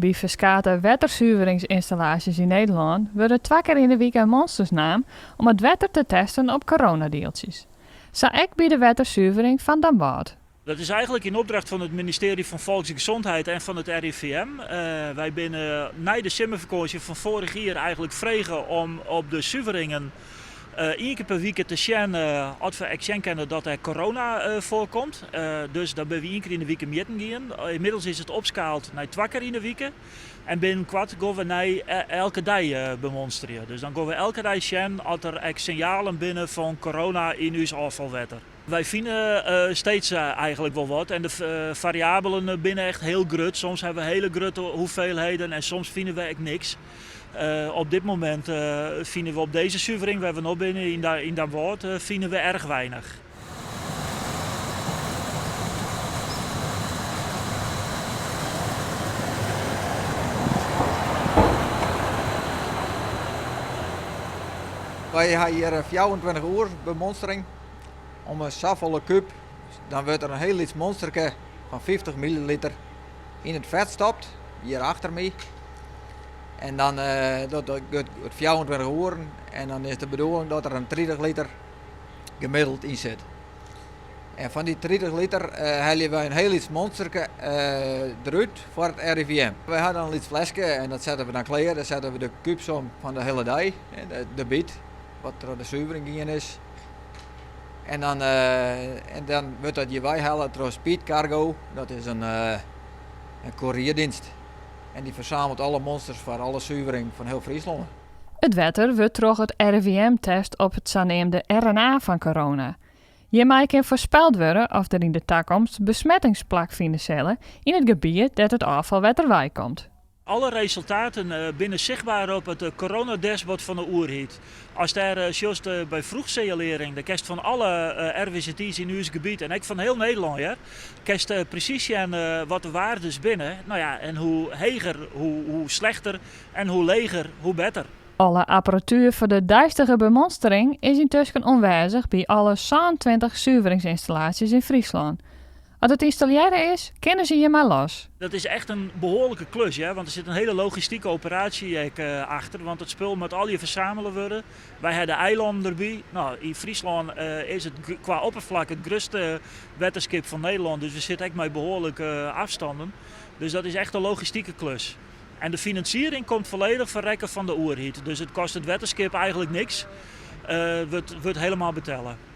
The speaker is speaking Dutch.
Bij verskate wetterzuiveringsinstallaties in Nederland worden 2 keer in de week een monstersnaam om het wetter te testen op coronadeeltjes. Zo ook bij de wetterzuivering van Den Bosch. Dat is eigenlijk in opdracht van het ministerie van Volksgezondheid en van het RIVM. Wij binnen na de zomervakantie van vorig jaar eigenlijk vregen om op de zuiveringen 1 keer per week te zien als we erkennen dat er corona voorkomt. Dus dan ben we 1 keer in de week meten gaan. Inmiddels is het opschaald naar 2 keer in de week. En binnenkort gaan we naar elke dag demonstreren. Dus dan gaan we elke dag zien als er signalen binnen van corona in ons afvalwetter. Wij vinden steeds eigenlijk wel wat en de variabelen binnen echt heel groot. Soms hebben we hele grote hoeveelheden en soms vinden we echt niks. Op dit moment vinden we op deze zuivering, waar we nog binnen in dat woord, vinden we erg weinig. Wij hebben hier 24 uur bemonstering om een zoveel cup. Dan wordt er een heel iets monsterke van 50 milliliter in het vet stopt, hier achter mij. En dan dat gaat 24 uur en dan is de bedoeling dat er een 30 liter gemiddeld in zit. En van die 30 liter halen wij een heel iets monsterke eruit voor het RIVM. We hadden een iets flesje en dat zetten we dan klaar. Dan zetten we de cubes om van de hele dag, de biet, wat er aan de zuivering in is. En dan wordt dat je halen door Speed Cargo, dat is een courierdienst. En die verzamelt alle monsters voor alle zuivering van heel Friesland. Het wetter wordt door het RIVM-test op het zogenaamde RNA van corona. Hiermee kan voorspeld worden of er in de toekomst besmettingsplak vinden zullen in het gebied dat het afvalwetter bijkomt. Alle resultaten binnen zichtbaar op het coronadashboard van de Oerhiet. Als daar juist bij vroegsignalering de kerst van alle RWZT's in uw gebied en ook van heel Nederland, ja, kerst precies zien wat de waarde is binnen. Nou ja, en hoe heger, hoe slechter en hoe leger, hoe beter. Alle apparatuur voor de duistere bemonstering is intussen onwijzig bij alle 26 zuiveringsinstallaties in Friesland. Als het installeren is, kennen ze je maar los. Dat is echt een behoorlijke klus, ja? Want er zit een hele logistieke operatie achter. Want het spul moet al je verzamelen worden. Wij hebben de eilanden erbij. Nou, in Friesland is het qua oppervlak het grootste wetterskip van Nederland. Dus we zitten echt met behoorlijke afstanden. Dus dat is echt een logistieke klus. En de financiering komt volledig van rekken van de Oerhiet. Dus het kost het wetterskip eigenlijk niks. Het wordt helemaal betellen.